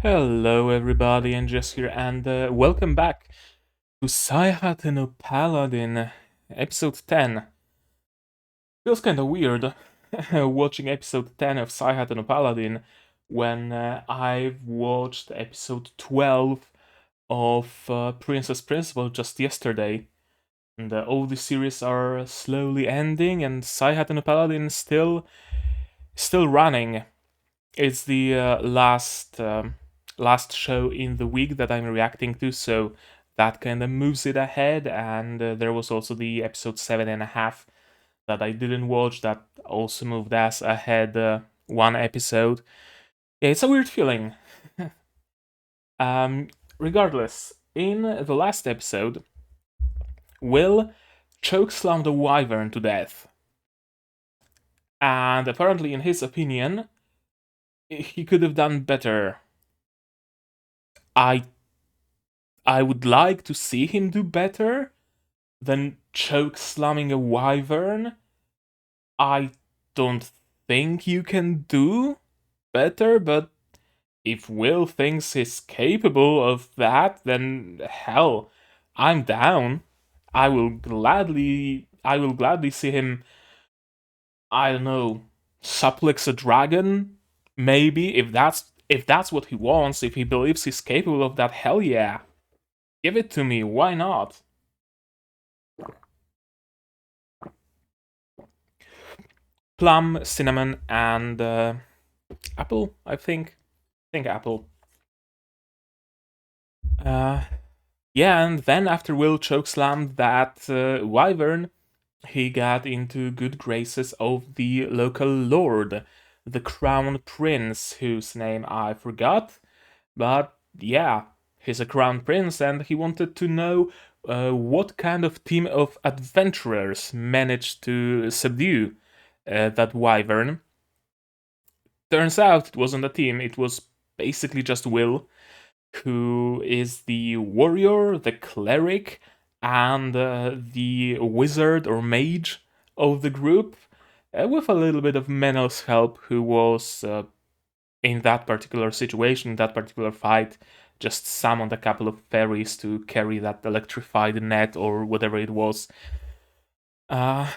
Hello everybody, and Jess here, and welcome back to Saihate Paladin, episode 10. Feels kinda weird watching episode 10 of Saihate Paladin when I've watched episode 12 of Princess Principal just yesterday. And all the series are slowly ending, and Saihate Paladin is still running. It's the last show in the week that I'm reacting to, so that kind of moves it ahead. And there was also the episode 7.5 that I didn't watch that also moved us ahead one episode. Yeah, it's a weird feeling. um, Regardless, in the last episode, Will chokeslammed a wyvern to death, and apparently, in his opinion, he could have done better. I I would like to see him do better than choke slamming a wyvern. I don't think you can do better, but if Will thinks he's capable of that, then hell, I'm down. I will gladly see him, I don't know, suplex a dragon, maybe, if that's what he wants, if he believes he's capable of that, hell yeah. Give it to me, why not? Plum, cinnamon, and apple. I think apple. Uh, yeah, and then after Will chokeslammed that wyvern, he got into good graces of the local lord, the crown prince, whose name I forgot. But yeah, he's a crown prince, and he wanted to know what kind of team of adventurers managed to subdue that wyvern. Turns out it wasn't a team, it was basically just Will, who is the warrior, the cleric, and the wizard or mage of the group, with a little bit of Menel's help, who was in that particular situation, that particular fight, just summoned a couple of fairies to carry that electrified net or whatever it was. Uh,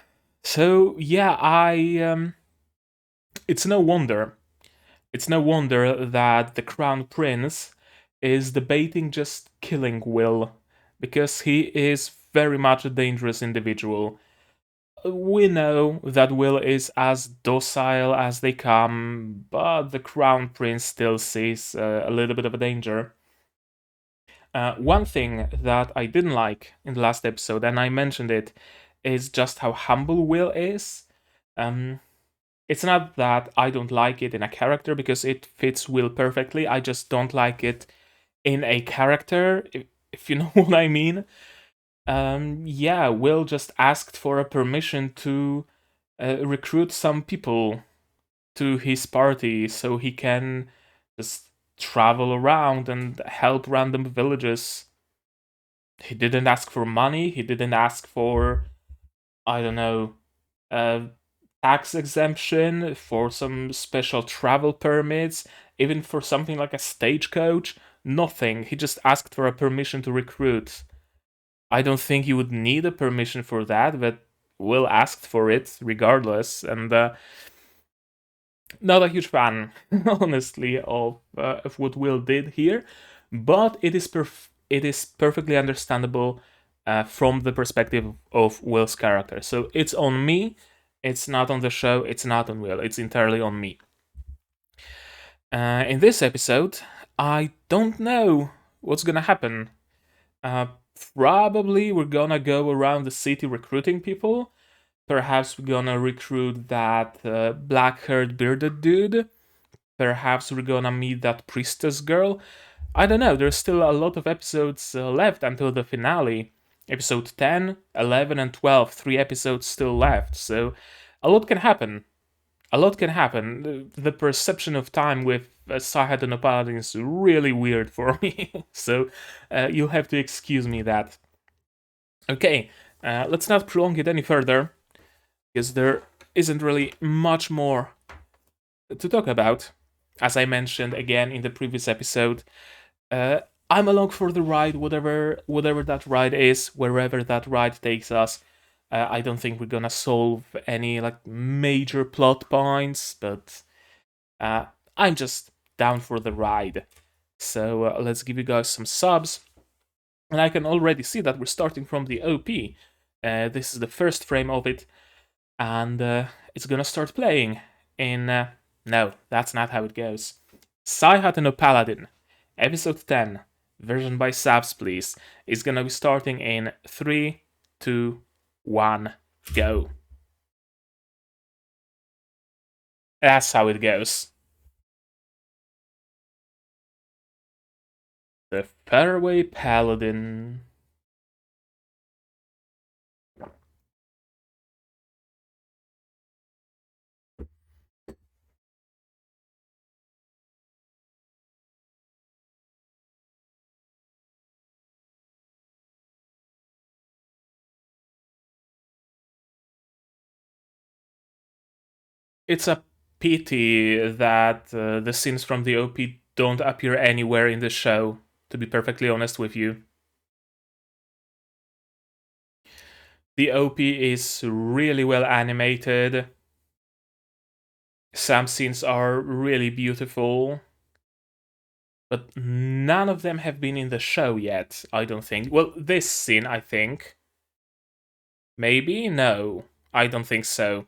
so yeah, it's no wonder. It's no wonder that the crown prince is debating just killing Will, because he is very much a dangerous individual. We know that Will is as docile as they come, but the crown prince still sees a little bit of a danger. One thing that I didn't like in the last episode, and I mentioned it, is just how humble Will is. Um, it's not that I don't like it in a character, because it fits Will perfectly. I just don't like it in a character, if you know what I mean. Yeah, Will just asked for a permission to recruit some people to his party so he can just travel around and help random villages. He didn't ask for money, he didn't ask for, I don't know, uh, tax exemption, for some special travel permits, even for something like a stagecoach. Nothing. He just asked for a permission to recruit. I don't think you would need a permission for that, but Will asked for it regardless, and not a huge fan, honestly, of what Will did here, but it is perfectly understandable from the perspective of Will's character. So it's on me. It's not on the show. It's not on Will. It's entirely on me. In this episode, I don't know what's gonna happen. Uh, Probably we're gonna go around the city recruiting people. Perhaps we're gonna recruit that black-haired bearded dude. Perhaps we're gonna meet that priestess girl. I don't know, there's still a lot of episodes left until the finale. Episode 10, 11, and 12, 3 episodes still left, so a lot can happen. A lot can happen. The perception of time with Saihate no Paladin is really weird for me, so you'll have to excuse me that. Okay, let's not prolong it any further, because there isn't really much more to talk about. as I mentioned again in the previous episode, uh, I'm along for the ride, whatever that ride is, wherever that ride takes us. I don't think we're gonna solve any like major plot points, but uh, I'm just down for the ride. So let's give you guys some subs, and I can already see that we're starting from the OP. This is the first frame of it, and it's gonna start playing in. No, that's not how it goes. Saihate no Paladin, episode 10, version by Sabs, please, is gonna be starting in 3, 2, 1, go. That's how it goes. The Faraway Paladin. It's a pity that the scenes from the OP don't appear anywhere in the show, to be perfectly honest with you. The OP is really well animated. Some scenes are really beautiful, but none of them have been in the show yet, I don't think. Well, this scene, I think. Maybe? No, I don't think so.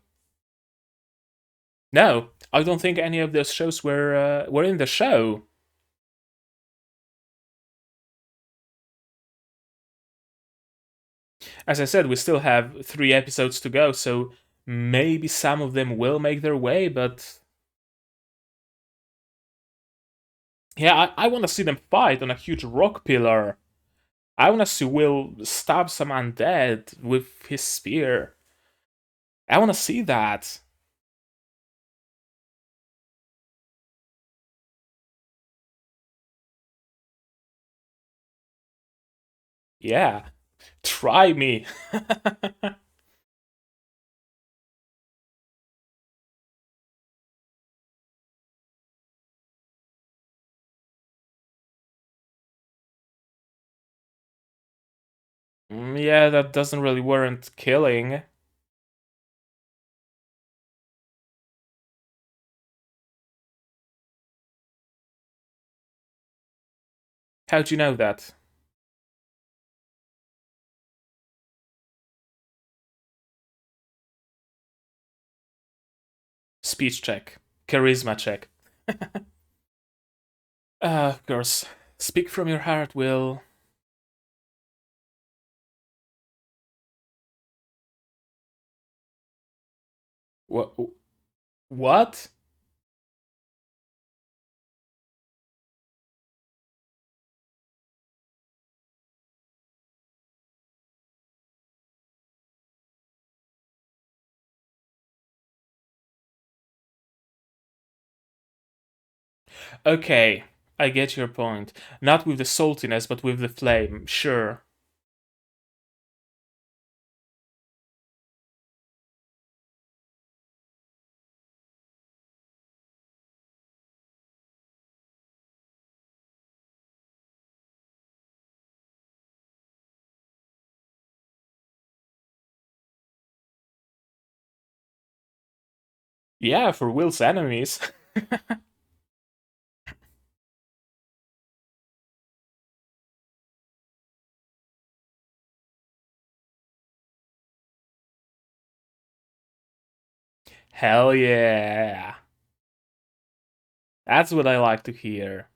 No, I don't think any of those shows were in the show. As I said, we still have 3 episodes to go, so maybe some of them will make their way, but yeah, I want to see them fight on a huge rock pillar. I want to see Will stab some undead with his spear. I want to see that. Yeah, try me. Yeah, that doesn't really warrant killing. How'd you know that? Speech check. Charisma check. Of course. Speak from your heart, Will. What? What? Okay, I get your point. Not with the saltiness, but with the flame, sure. Yeah, for Will's enemies. Hell yeah. That's what I like to hear.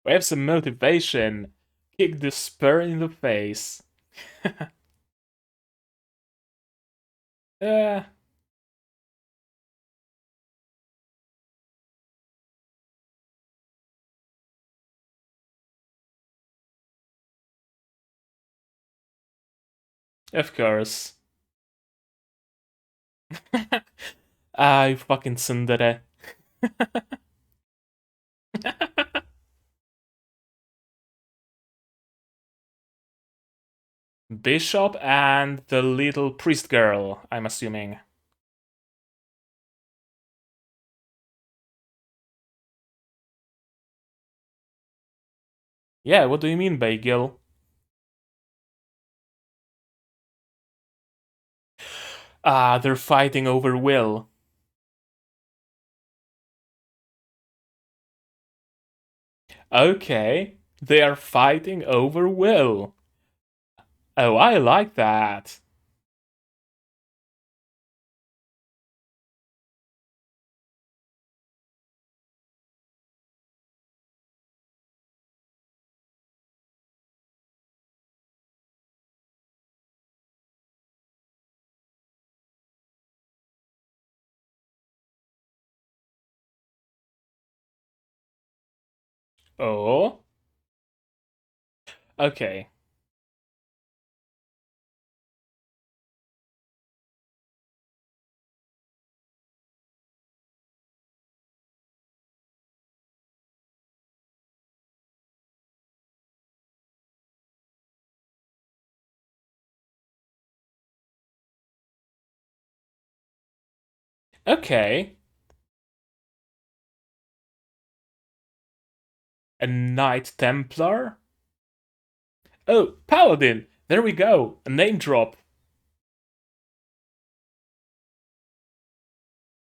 We have some motivation. Kick the spur in the face. Yeah, of course. I fucking tsundere. Bishop and the little priest girl, I'm assuming. Yeah, what do you mean, Bagel? Ah, they're fighting over Will. Okay, they are fighting over Will. Oh, I like that. Oh, okay. Okay. A Knight Templar? Oh, Paladin! There we go! A name drop.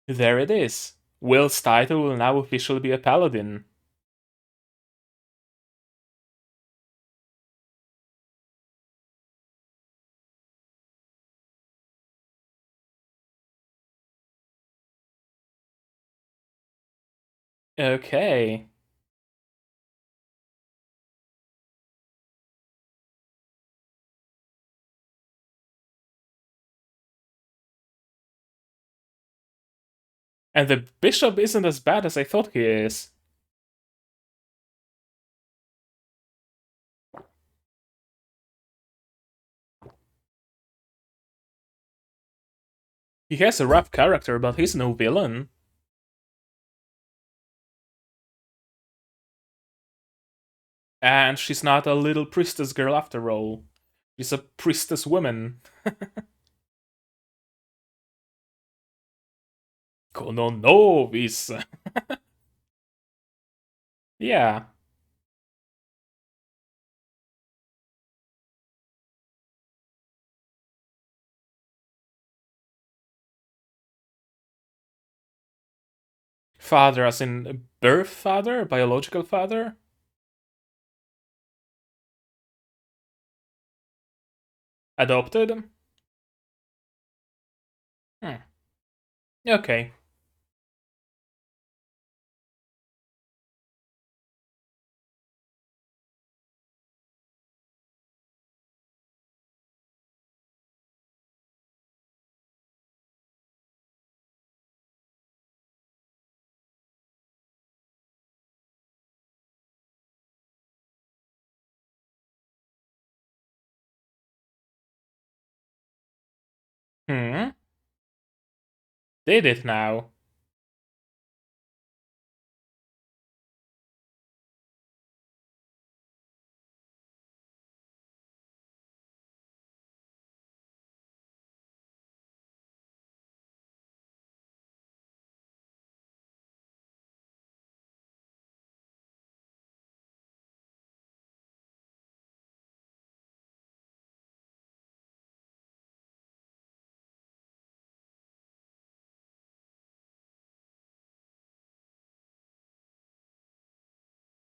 There it is. Will's title will now officially be a Paladin. Okay. And the bishop isn't as bad as I thought he is. He has a rough character, but he's no villain. And she's not a little priestess girl after all. She's a priestess woman. Kono novice. Yeah. Father as in birth father? Biological father? Adopted? Hmm. Okay. Hmm. Did it now.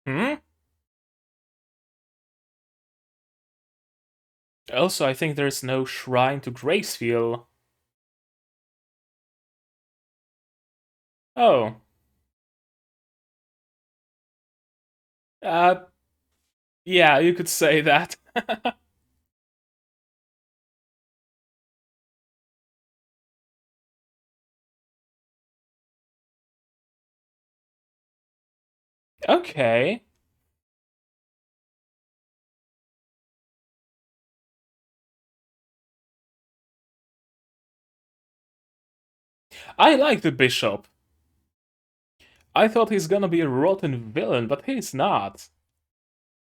Hmm? Also, I think there's no shrine to Graceful. Oh. Uh, yeah, you could say that. Okay. I like the bishop. I thought he's gonna be a rotten villain, but he's not.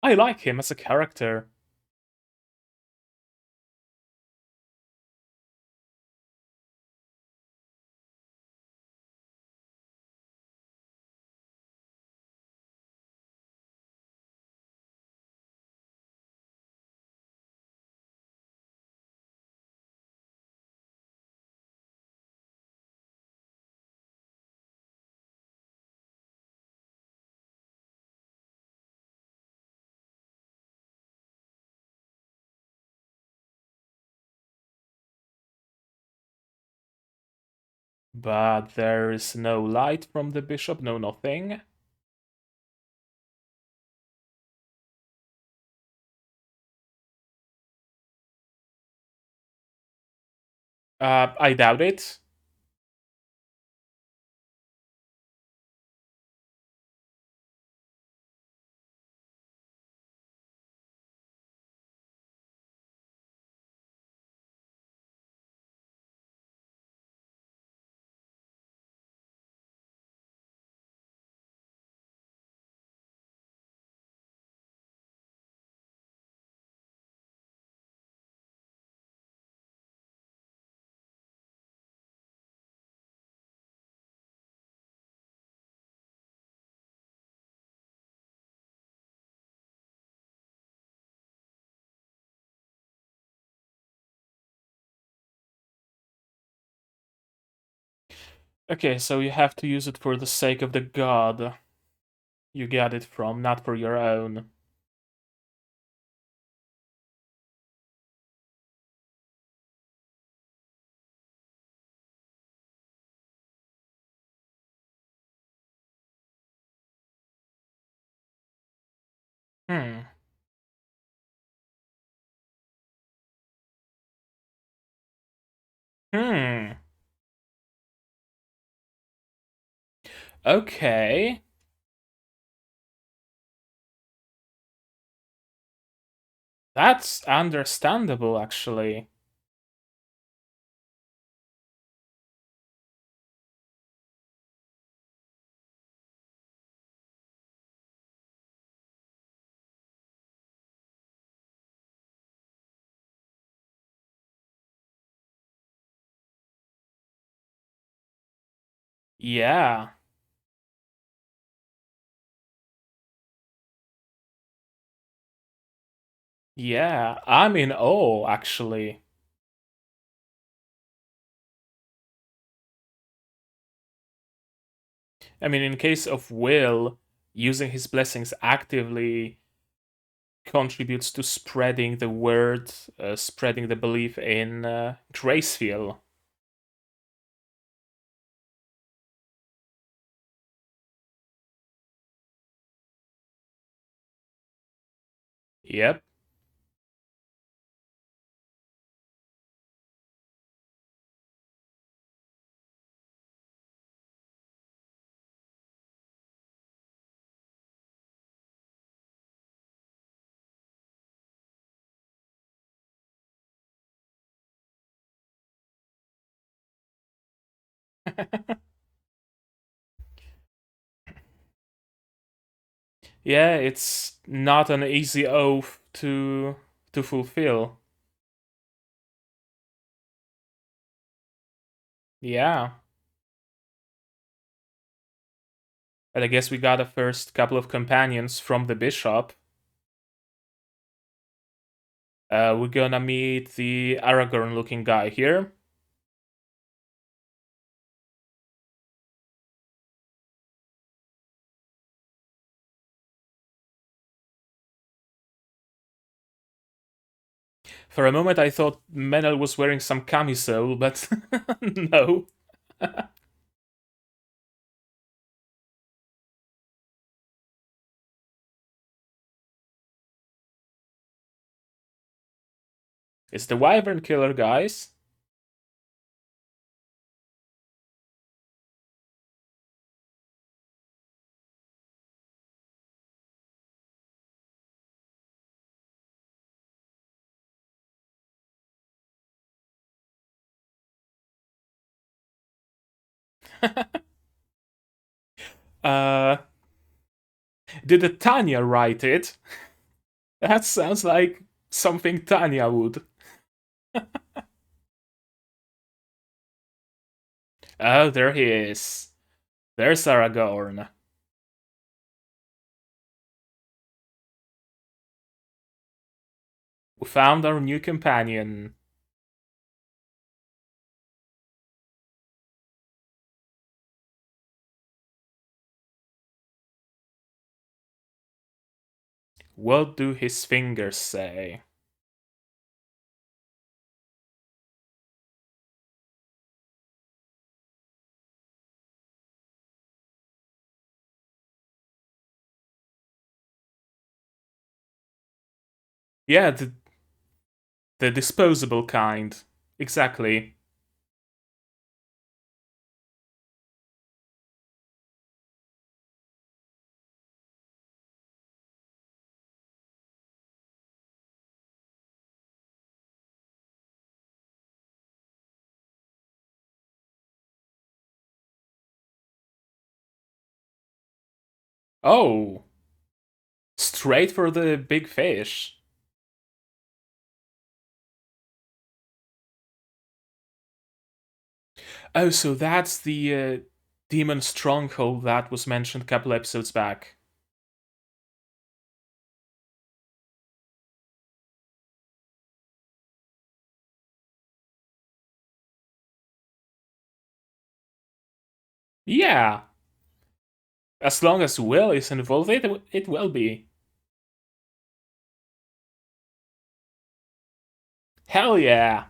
I like him as a character. But there is no light from the bishop, no nothing. I doubt it. Okay, so you have to use it for the sake of the god you got it from, not for your own. Hmm. Hmm. Okay. That's understandable, actually. Yeah. Yeah. I'm in awe, actually. I mean, in case of Will, using his blessings actively contributes to spreading the word, spreading the belief in graceful. Yep. Yeah, it's not an easy oath to fulfill. Yeah. But I guess we got a first couple of companions from the bishop. We're gonna meet the Aragorn looking guy here. For a moment I thought Menel was wearing some camisole, but no. It's the Wyvern Killer, guys. uh, did Tanya write it? That sounds like something Tanya would. Oh, there he is. There's Aragorn. We found our new companion. What do his fingers say? Yeah, the disposable kind. Exactly. Oh, straight for the big fish. Oh, so that's the demon stronghold that was mentioned a couple episodes back. Yeah, as long as Will is involved, it will be. Hell yeah!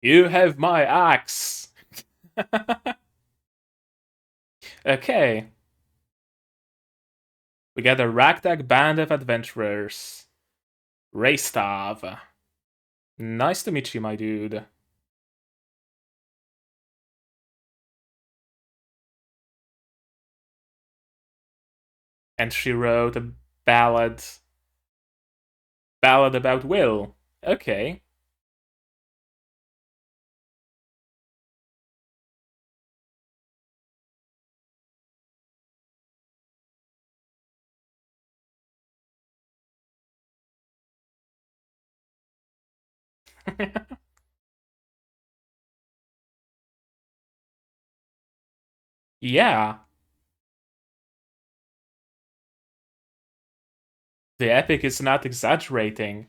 You have my axe! Okay, we got a ragtag band of adventurers. Raystav. Nice to meet you, my dude. And she wrote a ballad. Ballad about Will. Okay. Yeah, the epic is not exaggerating.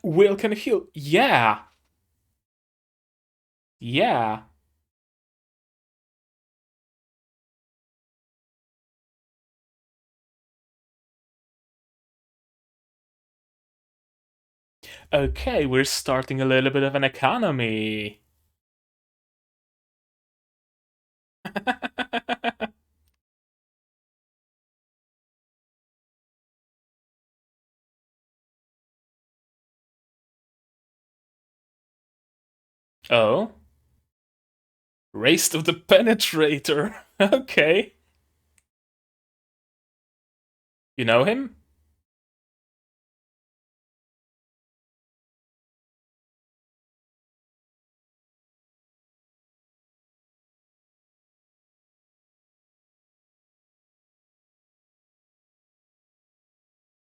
Will can heal. Yeah, yeah. Okay, we're starting a little bit of an economy. Oh, Race of the Penetrator. Okay. You know him?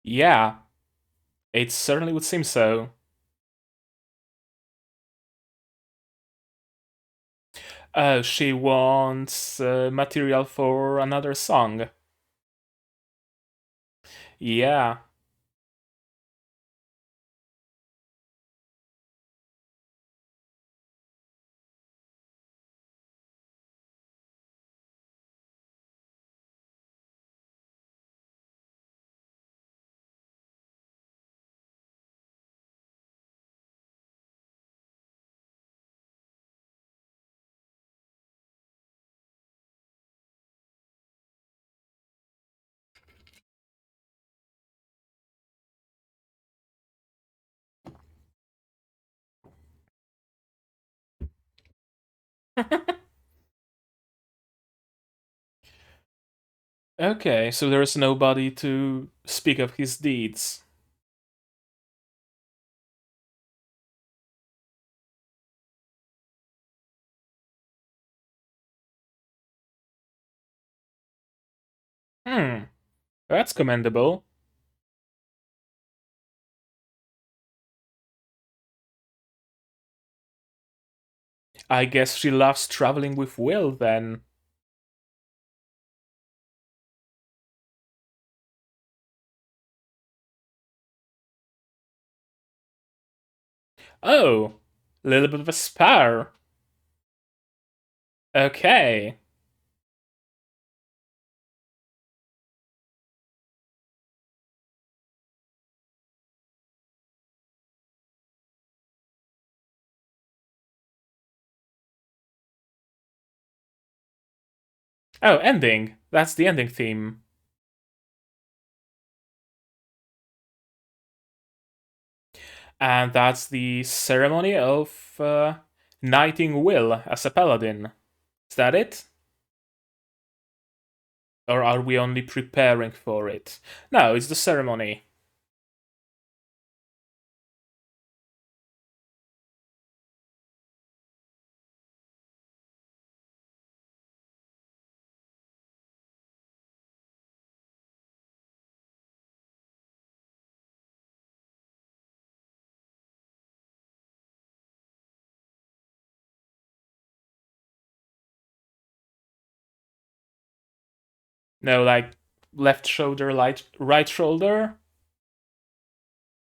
Yeah, it certainly would seem so. She wants material for another song. Yeah. Okay, so there is nobody to speak of his deeds. Hmm, that's commendable. I guess she loves traveling with Will then. Oh, a little bit of a spar. Okay. Oh, ending. That's the ending theme. And that's the ceremony of knighting Will as a paladin. Is that it? Or are we only preparing for it? No, it's the ceremony. No, like left shoulder, right shoulder?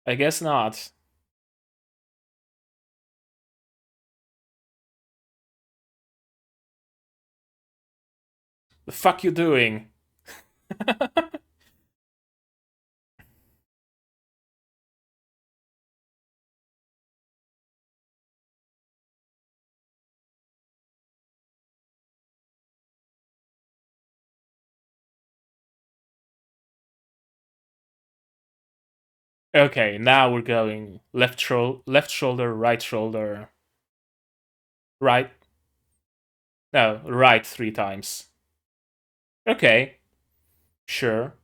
I guess not. The fuck you doing? Okay, now we're going left shoulder, right shoulder, right. No, right three times. Okay, sure.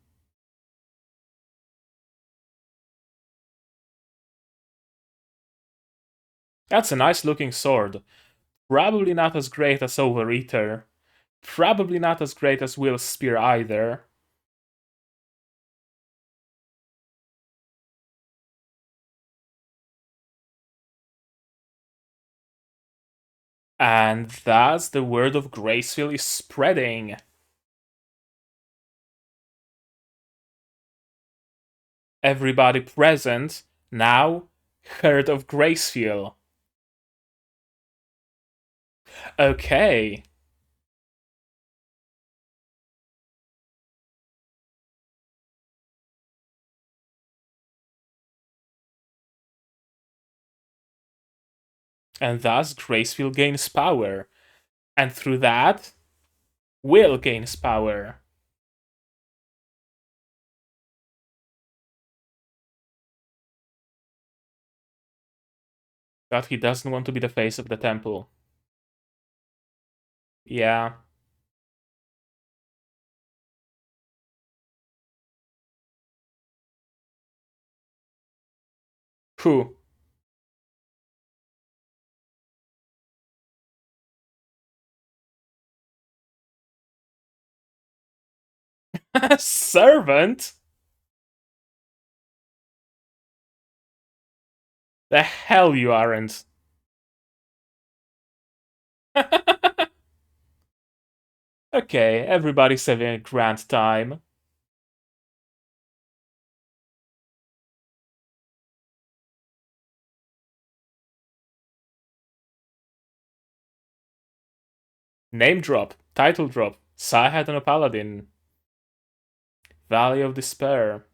That's a nice looking sword. Probably not as great as Overeater. Probably not as great as Will's spear either. And thus the word of Graceful is spreading. Everybody present now heard of Graceful. Okay. And thus Graceful gains power. And through that, Will gains power. But he doesn't want to be the face of the temple. Yeah. Who? Servant? The hell you aren't. Okay, everybody's having a grand time. Name drop, title drop, Saihate and a Paladin, Valley of Despair.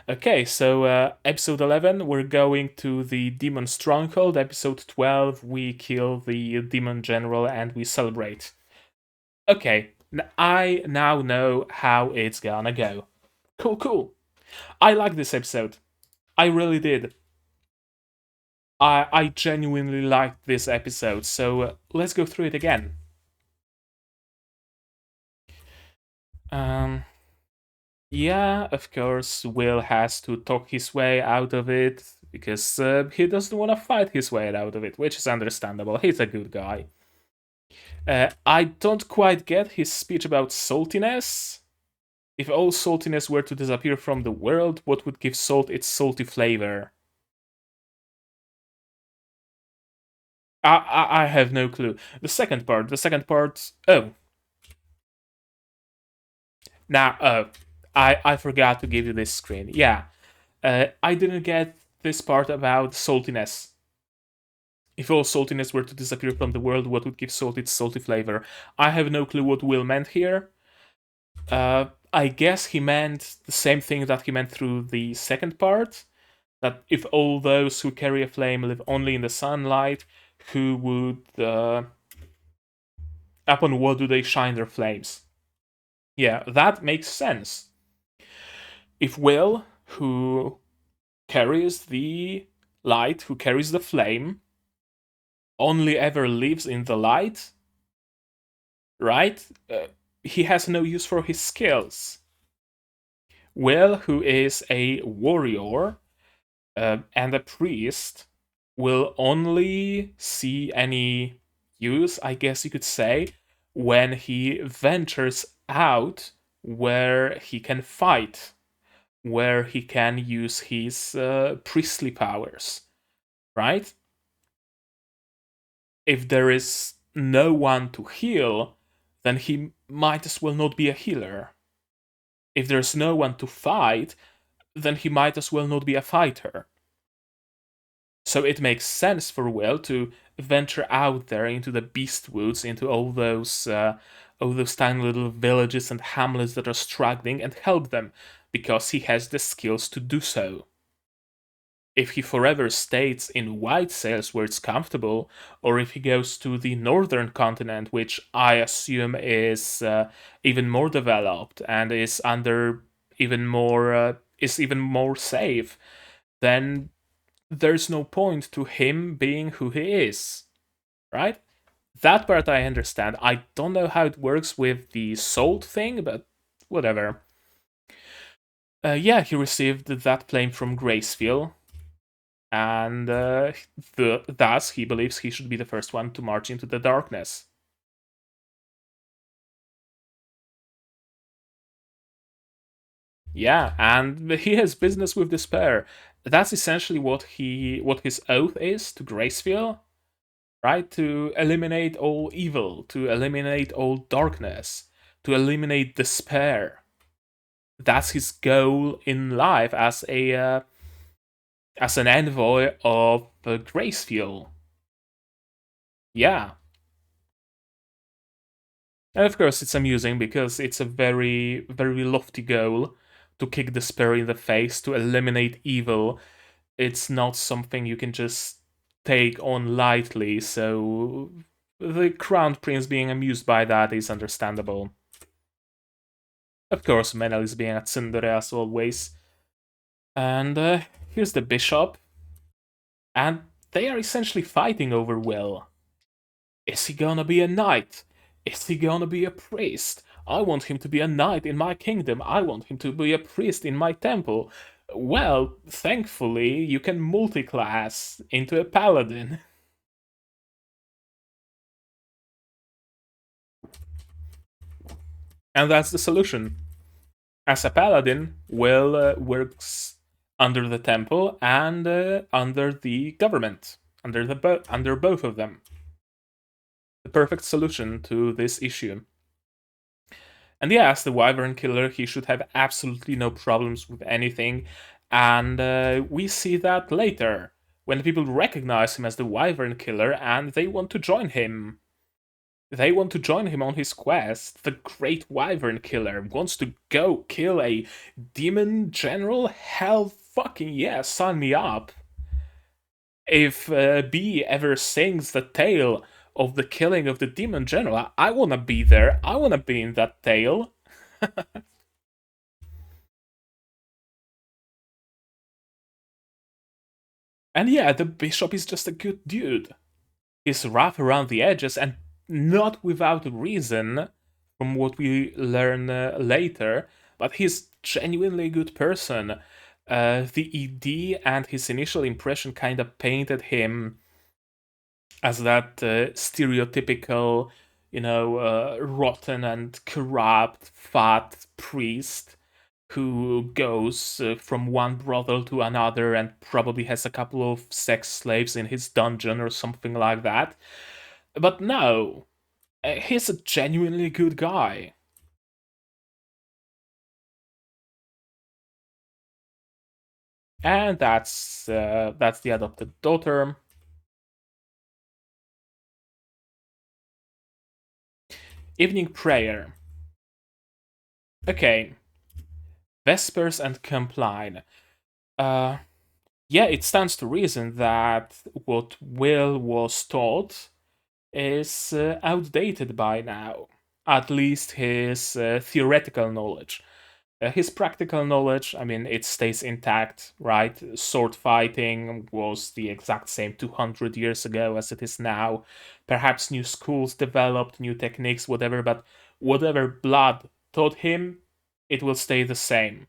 Okay, so episode 11, we're going to the Demon Stronghold. Episode 12, we kill the Demon General and we celebrate. Okay, I now know how it's gonna go. Cool, cool. I like this episode. I really did. I genuinely liked this episode, so let's go through it again. Um, yeah, of course, Will has to talk his way out of it because he doesn't want to fight his way out of it, which is understandable. He's a good guy. I don't quite get his speech about saltiness. If all saltiness were to disappear from the world, what would give salt its salty flavor? I have no clue. The second part. Oh, now, I forgot to give you this screen. Yeah, I didn't get this part about saltiness. If all saltiness were to disappear from the world, what would give salt its salty flavor? I have no clue what Will meant here. I guess he meant the same thing that he meant through the second part. That if all those who carry a flame live only in the sunlight, who would Upon what do they shine their flames? Yeah, that makes sense. If Will, who carries the light, who carries the flame, only ever lives in the light, right? He has no use for his skills. Will, who is a warrior and a priest, will only see any use, I guess you could say, when he ventures out where he can fight, where he can use his priestly powers, right? If there is no one to heal, then he might as well not be a healer. If there's no one to fight, then he might as well not be a fighter. So it makes sense for Will to venture out there into the beast woods, into all those tiny little villages and hamlets that are struggling, and help them, because he has the skills to do so. If he forever stays in White Sails where it's comfortable, or if he goes to the northern continent, which I assume is even more developed and is even more safe, then there's no point to him being who he is, right? That part I understand. I don't know how it works with the salt thing, but whatever. Yeah, he received that claim from Graceful, and thus he believes he should be the first one to march into the darkness. Yeah, and he has business with despair. That's essentially what his oath is to Graceful, right? To eliminate all evil, to eliminate all darkness, to eliminate despair. That's his goal in life as an envoy of Graceful. Yeah, and of course it's amusing because it's a very very lofty goal to kick despair in the face, to eliminate evil. It's not something you can just take on lightly. So the crown prince being amused by that is understandable. Of course, Menel is being a tsundere as always. And here's the bishop. And they are essentially fighting over Will. Is he gonna be a knight? Is he gonna be a priest? I want him to be a knight in my kingdom. I want him to be a priest in my temple. Well, thankfully, you can multiclass into a paladin. And that's the solution. As a paladin, Will works under the temple and under the government, under both of them. The perfect solution to this issue. And yeah, as the Wyvern Killer, he should have absolutely no problems with anything. And we see that later, when people recognize him as the Wyvern Killer and they want to join him. They want to join him on his quest. The Great Wyvern Killer wants to go kill a demon general? Hell fucking yeah, sign me up. If B ever sings the tale of the killing of the demon general, I wanna be there. I wanna be in that tale. And yeah, the bishop is just a good dude. He's rough around the edges and not without reason, from what we learn later, but he's genuinely a good person. The ED and his initial impression kind of painted him as that stereotypical, rotten and corrupt, fat priest who goes from one brothel to another and probably has a couple of sex slaves in his dungeon or something like that. But no, he's a genuinely good guy. And that's the adopted daughter. Evening prayer. Okay, Vespers and Compline. Uh, yeah, it stands to reason that what Will was taught is outdated by now. At least his theoretical knowledge. His practical knowledge, I mean, it stays intact, right? Sword fighting was the exact same 200 years ago as it is now. Perhaps new schools developed, new techniques, whatever, but whatever Blood taught him, it will stay the same,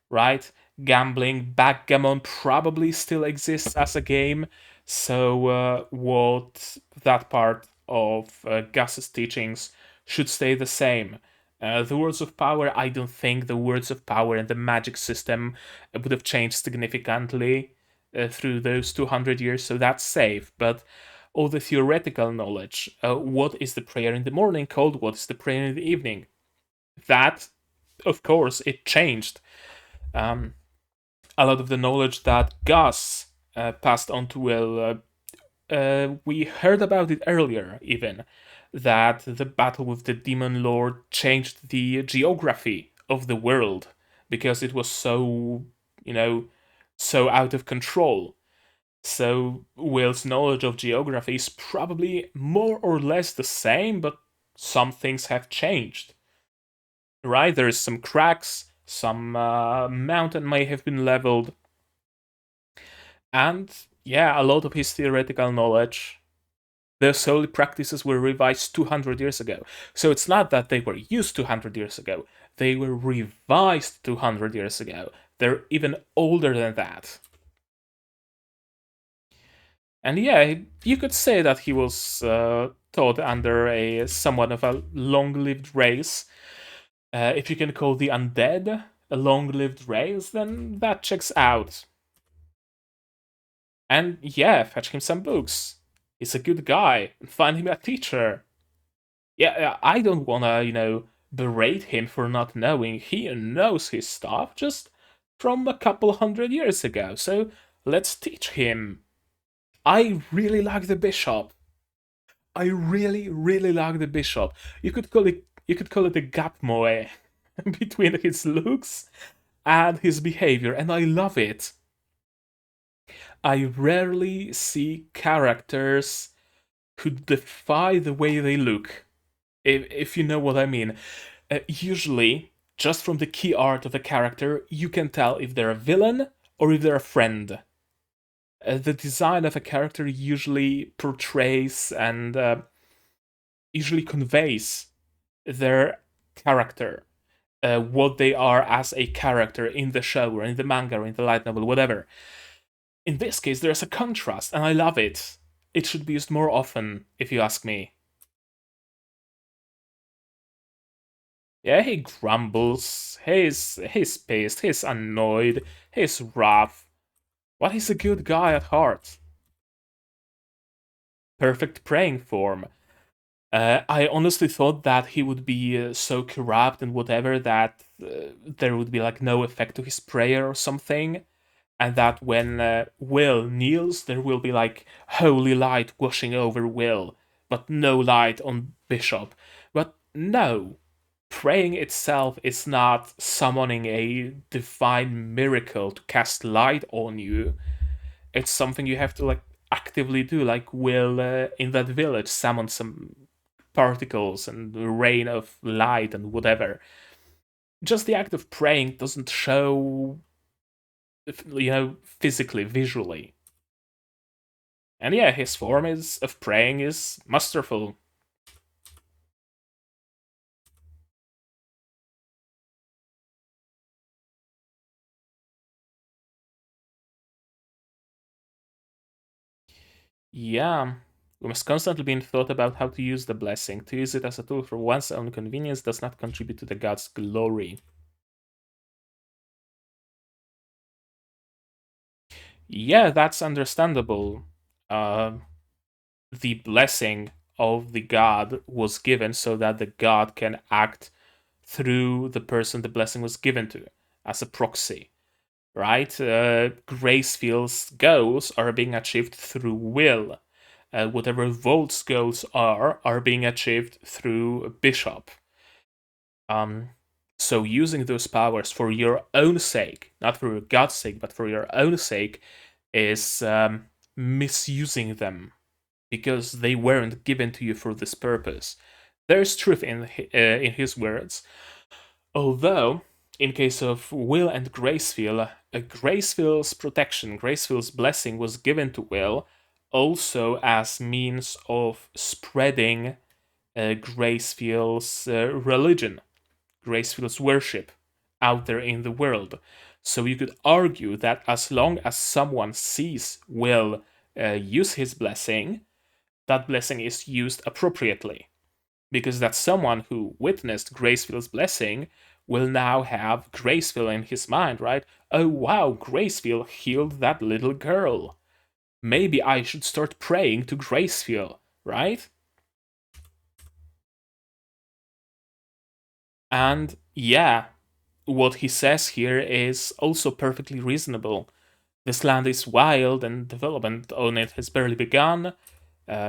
right? Gambling, backgammon probably still exists as a game. So, what that part of Gus's teachings should stay the same. The words of power, I don't think the words of power and the magic system would have changed significantly through those 200 years, so that's safe. But all the theoretical knowledge, what is the prayer in the morning called? What is the prayer in the evening? That, of course, it changed. Um, a lot of the knowledge that Gus passed on to Will, we heard about it earlier, even that the battle with the demon lord changed the geography of the world because it was so, you know, so out of control. So Will's knowledge of geography is probably more or less the same, but some things have changed. Right? There's some cracks, some mountain may have been leveled, and yeah, a lot of his theoretical knowledge, their holy practices were revised 200 years ago. So it's not that they were used 200 years ago, they were revised 200 years ago. They're even older than that. And yeah, you could say that he was taught under a somewhat of a long-lived race. If you can call the undead a long-lived race, then that checks out. And yeah, fetch him some books. He's a good guy, and find him a teacher. Yeah, I don't wanna, berate him for not knowing. He knows his stuff just from a couple hundred years ago, so let's teach him. I really like the bishop. I really, really like the bishop. You could call it a gap moe between his looks and his behavior, and I love it. I rarely see characters who defy the way they look, if you know what I mean. Usually, just from the key art of a character, you can tell if they're a villain or if they're a friend. The design of a character usually portrays and usually conveys their character, what they are as a character in the show or in the manga or in the light novel, whatever. In this case, there's a contrast, and I love it. It should be used more often, if you ask me. Yeah, he grumbles, he's pissed, he's annoyed, he's rough, but he's a good guy at heart. Perfect praying form. I honestly thought that he would be so corrupt and whatever that there would be like no effect to his prayer or something, and that when Will kneels, there will be like holy light washing over Will, but no light on Bishop. But no, praying itself is not summoning a divine miracle to cast light on you. It's something you have to like actively do, like Will in that village summon some particles and rain of light and whatever. Just the act of praying doesn't show, physically, visually. And yeah, his form is of praying is masterful. Yeah, we must constantly be in thought about how to use the blessing. To use it as a tool for one's own convenience does not contribute to the god's glory. Yeah, that's understandable. Uh, the blessing of the god was given so that the god can act through the person the blessing was given to as a proxy, right? Graceful's goals are being achieved through will. Whatever Volt's goals are being achieved through Bishop. Um, so using those powers for your own sake, not for your god's sake, but for your own sake, is misusing them. because they weren't given to you for this purpose. There's truth in his words. Although, in case of Will and Graceful, Graceful's protection, Graceful's blessing was given to Will also as means of spreading Graceful's religion, Graceful's worship out there in the world. So you could argue that as long as someone sees Will use his blessing, that blessing is used appropriately. Because that someone who witnessed Graceful's blessing will now have Graceful in his mind, right? Oh wow, Graceful healed that little girl. Maybe I should start praying to Graceful, right? And yeah, what he says here is also perfectly reasonable. This land is wild and development on it has barely begun.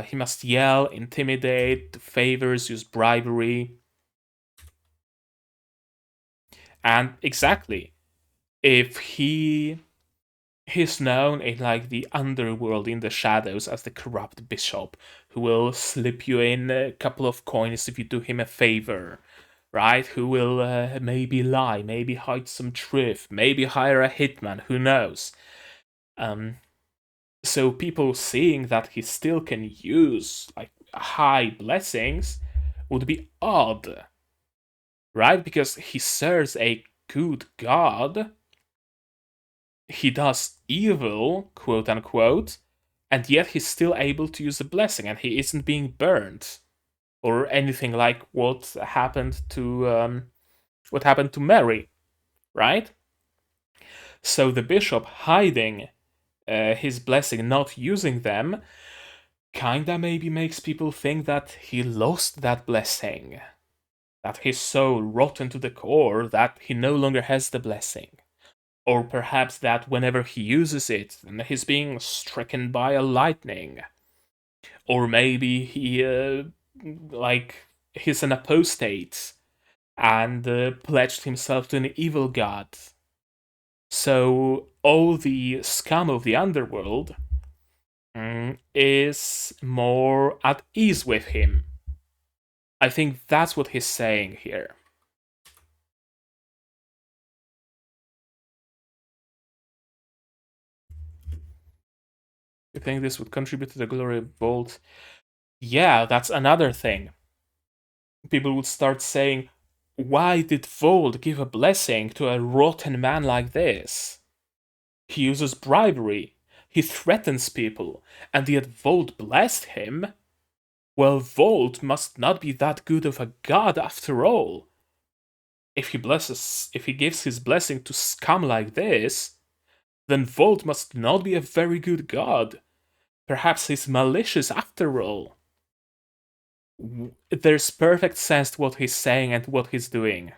He must yell, intimidate, do favors, use bribery. And exactly, if he's known in like the underworld in the shadows as the corrupt bishop who will slip you in a couple of coins if you do him a favor, right? Who will maybe lie, maybe hide some truth, maybe hire a hitman, who knows. Um, so people seeing that he still can use like high blessings would be odd, right? Because he serves a good god, he does evil, quote unquote, and yet he's still able to use the blessing and he isn't being burned or anything like what happened to Mary, right? So the bishop hiding his blessing, not using them, kinda maybe makes people think that he lost that blessing, that he's so rotten to the core that he no longer has the blessing. Or perhaps that whenever he uses it, he's being stricken by a lightning. Or maybe like, he's an apostate and pledged himself to an evil god. So all the scum of the underworld is more at ease with him. I think that's what he's saying here. You think this would contribute to the glory of Bolt? Yeah, that's another thing. People would start saying, why did Vold give a blessing to a rotten man like this? He uses bribery, he threatens people, and yet Vold blessed him? Well, Vold must not be that good of a god after all. If he gives his blessing to scum like this, then Vold must not be a very good god. Perhaps he's malicious after all. There's perfect sense to what he's saying and what he's doing.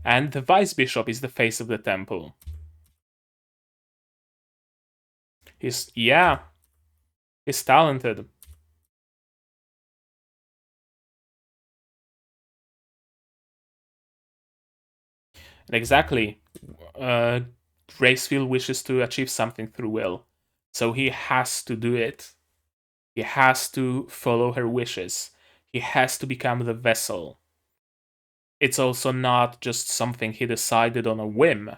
And the vice bishop is the face of the temple. Yeah, he's talented. And exactly, uh, Graceful wishes to achieve something through Will, so he has to do it. He has to follow her wishes. He has to become the vessel. It's also not just something he decided on a whim.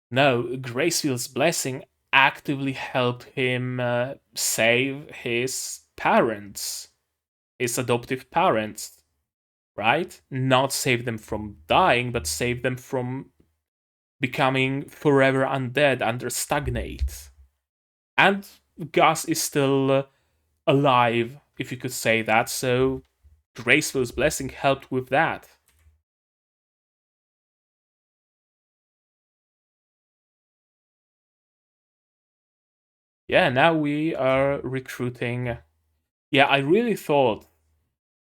No, Graceful's blessing actively helped him save his parents, his adoptive parents, right? Not save them from dying, but save them from becoming forever undead and stagnate. And Gus is still alive, if you could say that, so Graceful's blessing helped with that. Yeah, now we are recruiting. Yeah, I really thought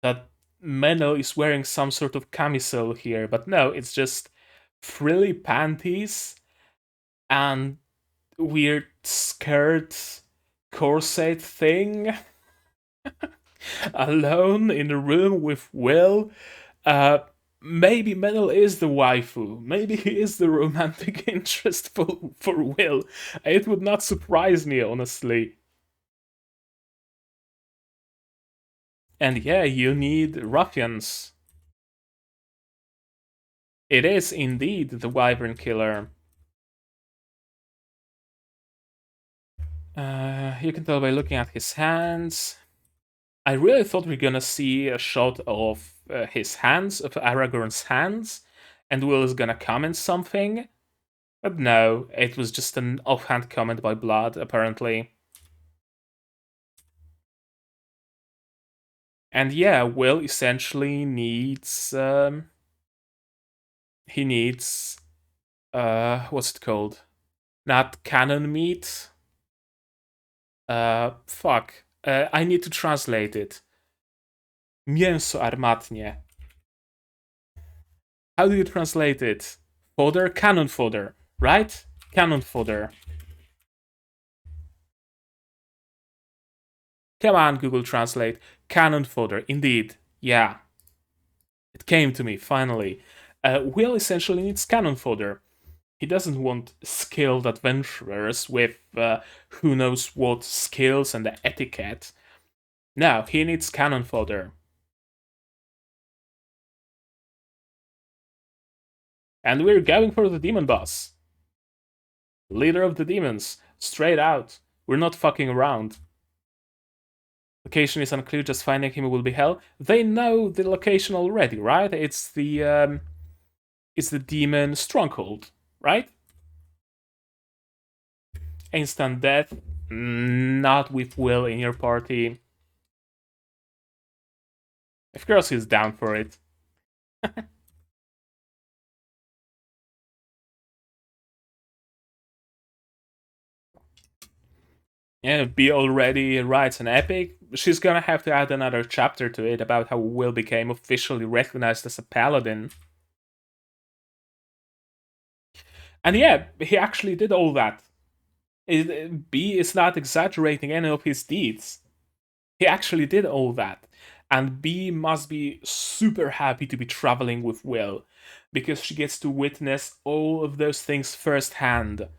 that Menno is wearing some sort of camisole here, but no, it's just frilly panties and weird skirt corset thing. Alone in a room with Will. Uh, maybe Metal is the waifu. Maybe he is the romantic interest for Will. It would not surprise me, honestly. And yeah, you need ruffians. It is indeed the Wyvern Killer. You can tell by looking at his hands. I really thought we are gonna see a shot of his hands, of Aragorn's hands, and Will is gonna comment something. But no, it was just an offhand comment by Blood, apparently. And yeah, Will essentially needs he needs what's it called? Not cannon meat. Fuck. I need to translate it. Mięso armatnie. How do you translate it? Fodder? Cannon fodder, right? Cannon fodder. Come on, Google Translate. Cannon fodder. Indeed. Yeah. It came to me, finally. Will essentially needs cannon fodder. He doesn't want skilled adventurers with who knows what skills and etiquette. No, he needs cannon fodder. And we're going for the demon boss. Leader of the demons. Straight out. We're not fucking around. Location is unclear, just finding him will be hell. They know the location already, right? It's the demon stronghold, right? Instant death. Not with Will in your party. Of course he's down for it. Yeah, B already writes an epic. She's gonna have to add another chapter to it about how Will became officially recognized as a paladin. And yeah, he actually did all that. B is not exaggerating any of his deeds. He actually did all that. And B must be super happy to be traveling with Will, because she gets to witness all of those things firsthand.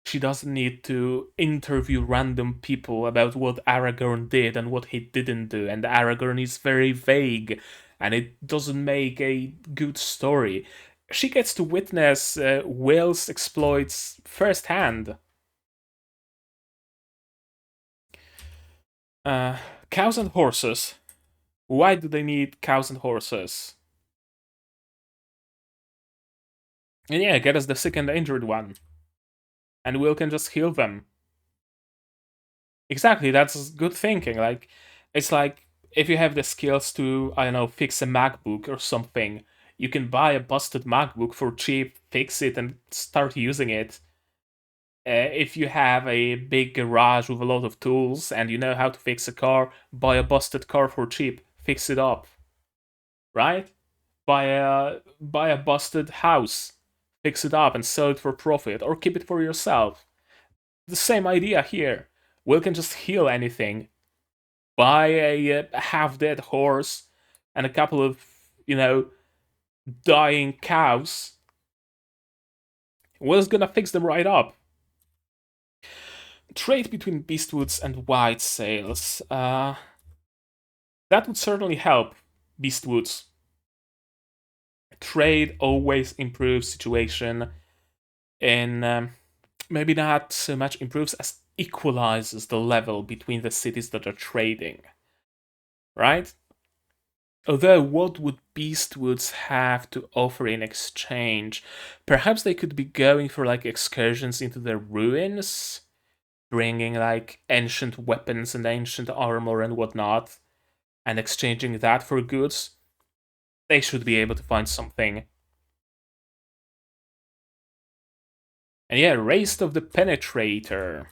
She doesn't need to interview random people about what Aragorn did and what he didn't do, and Aragorn is very vague, and it doesn't make a good story. She gets to witness Will's exploits firsthand. Cows and horses. Why do they need cows and horses? And yeah, get us the sick and injured one. And Will can just heal them. Exactly, that's good thinking. Like, it's like if you have the skills to, I don't know, fix a MacBook or something, you can buy a busted MacBook for cheap, fix it, and start using it. If you have a big garage with a lot of tools and you know how to fix a car, buy a busted car for cheap, fix it up, right? Buy a busted house, fix it up and sell it for profit, or keep it for yourself. The same idea here. Will can just heal anything. Buy a half-dead horse and a couple of, dying cows. Will's gonna fix them right up. Trade between Beastwoods and White Sails. That would certainly help Beastwoods. Trade always improves situation, and maybe not so much improves as equalizes the level between the cities that are trading, right? Although, what would Beastwoods have to offer in exchange? Perhaps they could be going for like excursions into the ruins, bringing like ancient weapons and ancient armor and whatnot, and exchanging that for goods. They should be able to find something. And yeah, Race of the Penetrator.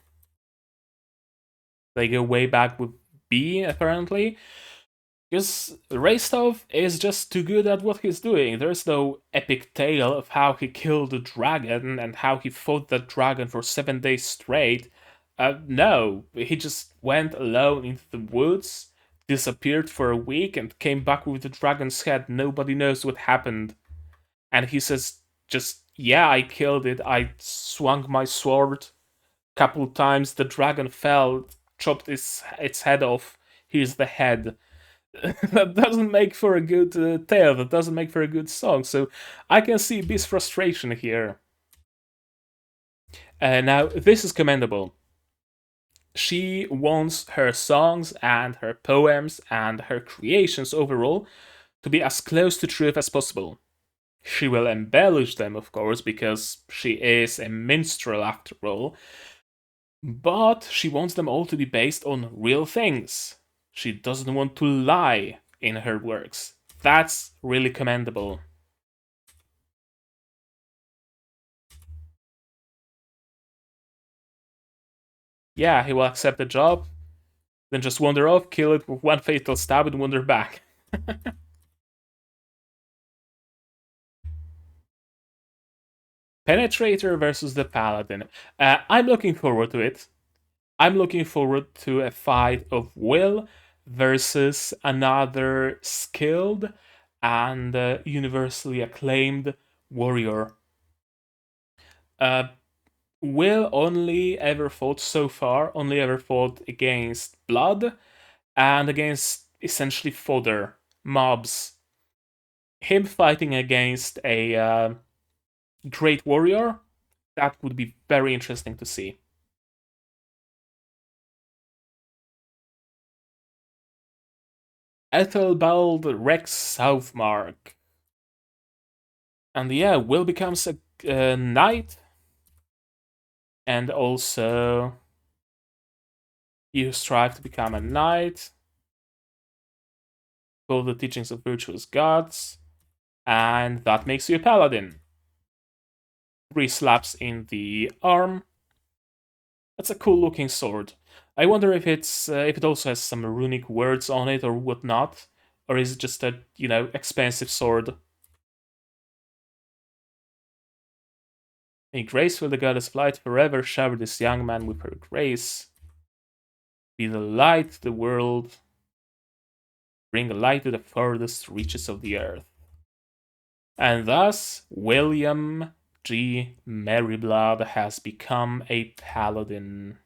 They go way back with B, apparently. Because Raistov is just too good at what he's doing. There's no epic tale of how he killed the dragon and how he fought that dragon for 7 days straight. No, he just went alone into the woods, disappeared for a week, and came back with the dragon's head. Nobody knows what happened. and he says, just, yeah, I killed it. I swung my sword couple times. The dragon fell, chopped its head off. Here's the head. That doesn't make for a good tale. That doesn't make for a good song. So I can see Beast's frustration here. Now, this is commendable. She wants her songs and her poems and her creations overall to be as close to truth as possible. She will embellish them, of course, because she is a minstrel after all, but she wants them all to be based on real things. She doesn't want to lie in her works. That's really commendable. Yeah, he will accept the job, then just wander off, kill it with one fatal stab, and wander back. Penetrator versus the Paladin. I'm looking forward to it. I'm looking forward to a fight of Will versus another skilled and universally acclaimed warrior. Uh, Will only ever fought so far, only ever fought against blood and against essentially fodder, mobs. Him fighting against a great warrior, that would be very interesting to see. Ethelbald Rex Southmark. And yeah, Will becomes a knight, and also you strive to become a knight, follow the teachings of virtuous gods, and that makes you a paladin. 3 slaps in the arm. That's a cool looking sword. I wonder if it also has some runic words on it or whatnot, or is it just a expensive sword? May graceful the goddess flight forever shower this young man with her grace. Be the light to the world. Bring light to the furthest reaches of the earth. And thus, William G. Merryblood has become a paladin.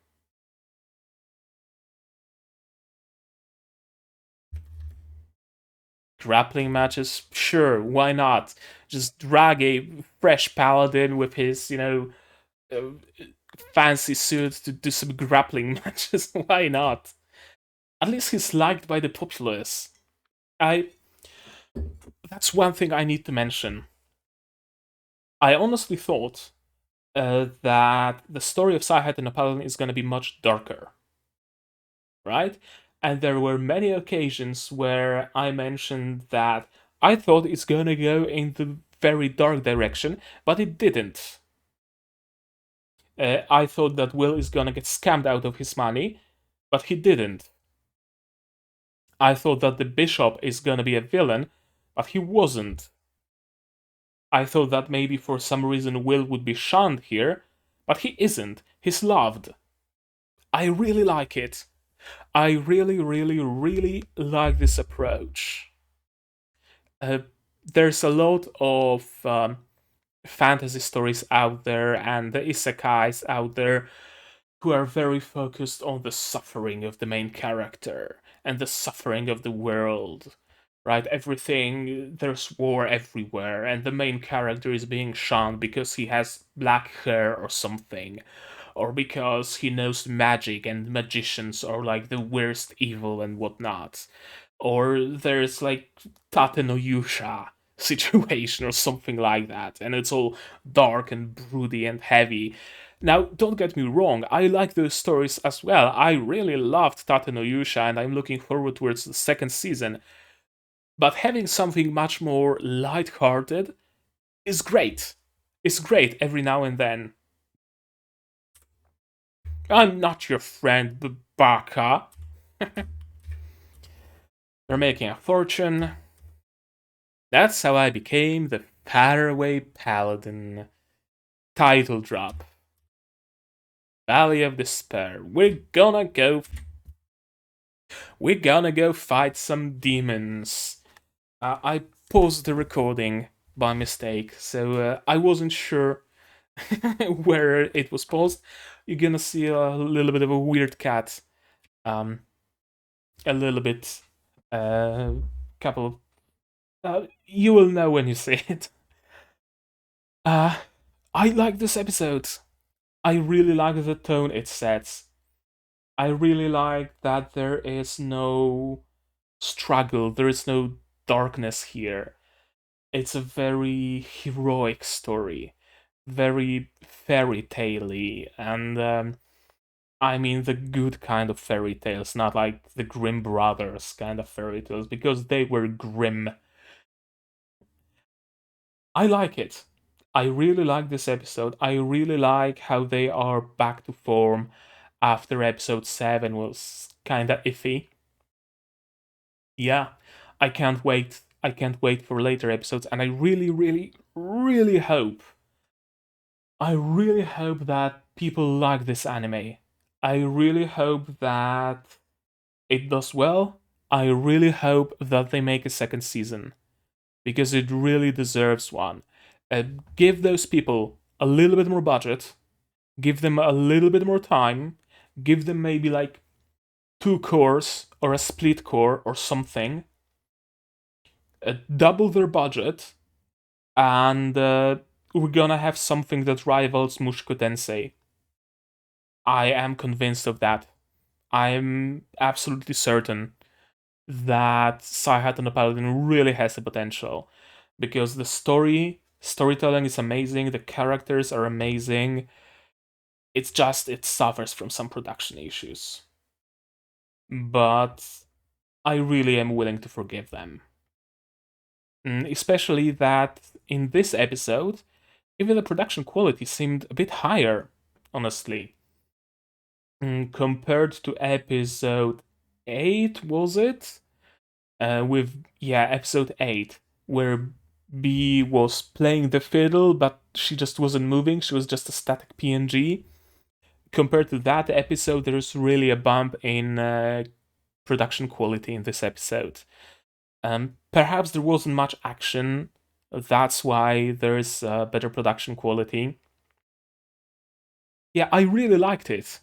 Grappling matches? Sure, why not? Just drag a fresh paladin with his, uh, fancy suit to do some grappling matches. Why not? At least he's liked by the populace. I. That's one thing I need to mention. I honestly thought that the story of Saihate and the Paladin is going to be much darker, right? And there were many occasions where I mentioned that I thought it's going to go in the very dark direction, but it didn't. I thought that Will is going to get scammed out of his money, but he didn't. I thought that the bishop is going to be a villain, but he wasn't. I thought that maybe for some reason Will would be shunned here, but he isn't. He's loved. I really like it. I really, really, really like this approach. Uh, there's a lot of fantasy stories out there and the isekais out there who are very focused on the suffering of the main character and the suffering of the world. Right? Everything, there's war everywhere, and the main character is being shunned because he has black hair or something, or because he knows magic and magicians are like the worst evil and whatnot. Or there's like Tate no Yusha situation or something like that, and it's all dark and broody and heavy. Now, don't get me wrong, I like those stories as well. I really loved Tate no Yusha, and I'm looking forward towards the second season. But having something much more light-hearted is great. It's great every now and then. I'm not your friend, Baka. They're making a fortune. That's how I became the Faraway Paladin. Title drop. Valley of Despair. We're gonna go fight some demons. I paused the recording by mistake, so I wasn't sure where it was paused. You're gonna see a little bit of a weird cat, um, a little bit, couple. You will know when you see it. Uh, I like this episode. I really like the tone it sets. I really like that there is no struggle, there is no darkness here. It's a very heroic story, very fairy tale-y, and I mean the good kind of fairy tales, not like the Grimm brothers kind of fairy tales, because they were grim. I like it. I really like this episode. I really like how they are back to form after episode 7 was kinda iffy. Yeah, I can't wait. I can't wait for later episodes, and I really, really, really hope. I really hope that people like this anime. I really hope that it does well. I really hope that they make a second season because it really deserves one. Uh, Give those people a little bit more budget, give them a little bit more time, give them maybe like 2 cores or a split core or something, double their budget, and we're gonna have something that rivals Mushoku Tensei. I am convinced of that. I'm absolutely certain that Saihate and the Paladin really has the potential because the storytelling is amazing, the characters are amazing. It's just it suffers from some production issues. But I really am willing to forgive them. Especially that in this episode, even the production quality seemed a bit higher, honestly. Compared to episode 8, was it? Episode 8, where B was playing the fiddle, but she just wasn't moving, she was just a static PNG. Compared to that episode, there's really a bump in production quality in this episode. Perhaps there wasn't much action, that's why there's better production quality. Yeah, I really liked it.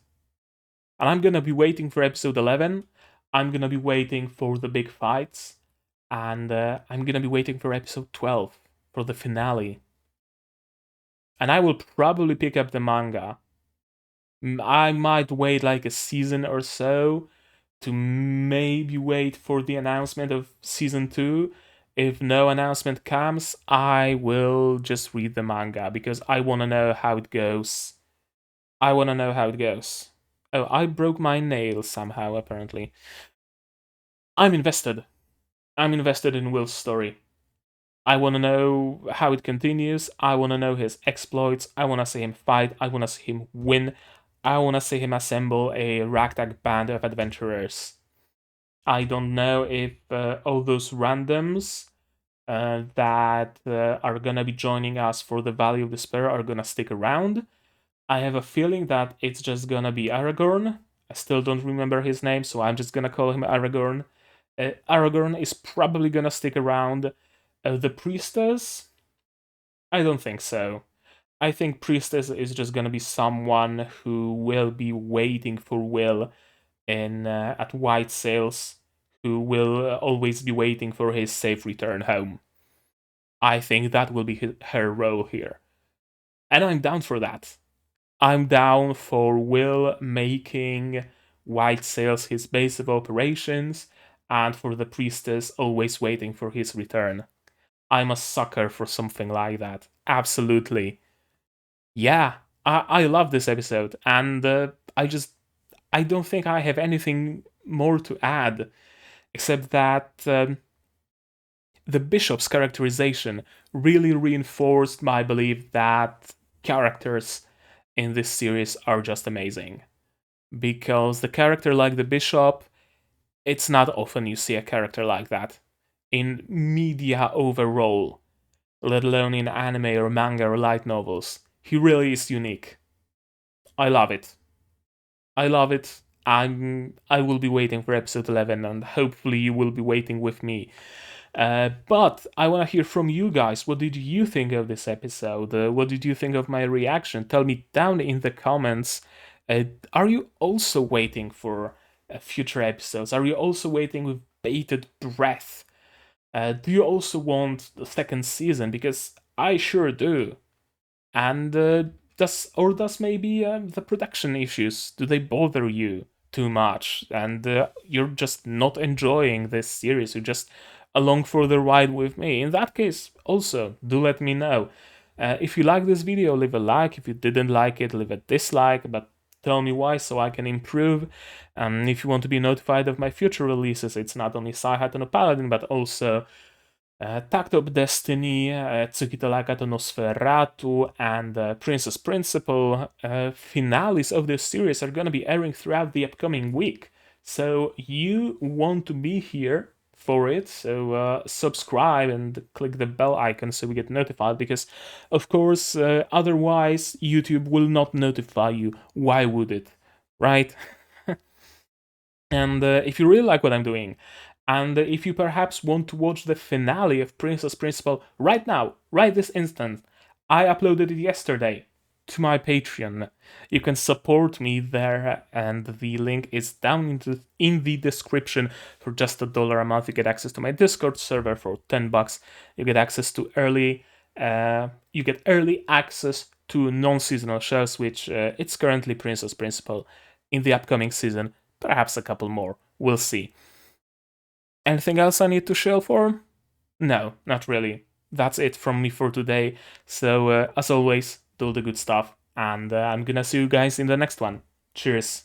And I'm gonna be waiting for episode 11. I'm gonna be waiting for the big fights. And I'm gonna be waiting for episode 12 for the finale. And I will probably pick up the manga. I might wait like a season or so to maybe wait for the announcement of season 2. If no announcement comes, I will just read the manga because I want to know how it goes. I want to know how it goes. Oh, I broke my nail somehow, apparently. I'm invested. I'm invested in Will's story. I want to know how it continues. I want to know his exploits. I want to see him fight. I want to see him win. I want to see him assemble a ragtag band of adventurers. I don't know if all those randoms that are gonna be joining us for the Valley of Despair are gonna stick around. I have a feeling that it's just gonna be Aragorn. I still don't remember his name, so I'm just gonna call him Aragorn. Aragorn is probably gonna stick around. The priestess? I don't think so. I think priestess is just gonna be someone who will be waiting for Will in at White Sails, who will always be waiting for his safe return home. I think that will be her role here, and I'm down for that. I'm down for Will making White Sails his base of operations, and for the priestess always waiting for his return. I'm a sucker for something like that. Absolutely. Yeah, I love this episode, and I don't think I have anything more to add, except that the bishop's characterization really reinforced my belief that characters in this series are just amazing. Because the character like the bishop, it's not often you see a character like that in media overall, let alone in anime or manga or light novels. He really is unique. I love it. I love it. I will be waiting for episode 11, and hopefully you will be waiting with me. But I want to hear from you guys. What did you think of this episode? What did you think of my reaction? Tell me down in the comments. Uh, are you also waiting for future episodes? Are you also waiting with bated breath? Do you also want the second season? Because I sure do. And does maybe the production issues, do they bother you too much? And you're just not enjoying this series. You're just along for the ride with me. In that case, also do let me know. If you like this video, leave a like. If you didn't like it, leave a dislike. But tell me why so I can improve. If you want to be notified of my future releases, it's not only Saihate no Paladin, but also Tact of Destiny, Tsukito no Sferatu, and Princess Principle finales of this series are gonna be airing throughout the upcoming week. So you want to be here for it, so subscribe and click the bell icon so we get notified, because of course otherwise YouTube will not notify you. Why would it, right? And if you really like what I'm doing, and if you perhaps want to watch the finale of Princess Principal right now, right this instant, I uploaded it yesterday to my Patreon. You can support me there, and the link is down in the description. For just $1 a month, you get access to my Discord server. For $10, you get access to early access to non-seasonal shows, which it's currently Princess Principal. In the upcoming season, perhaps a couple more. We'll see. Anything else I need to shell for? No, not really. That's it from me for today. So, as always, do the good stuff, and I'm gonna see you guys in the next one. Cheers.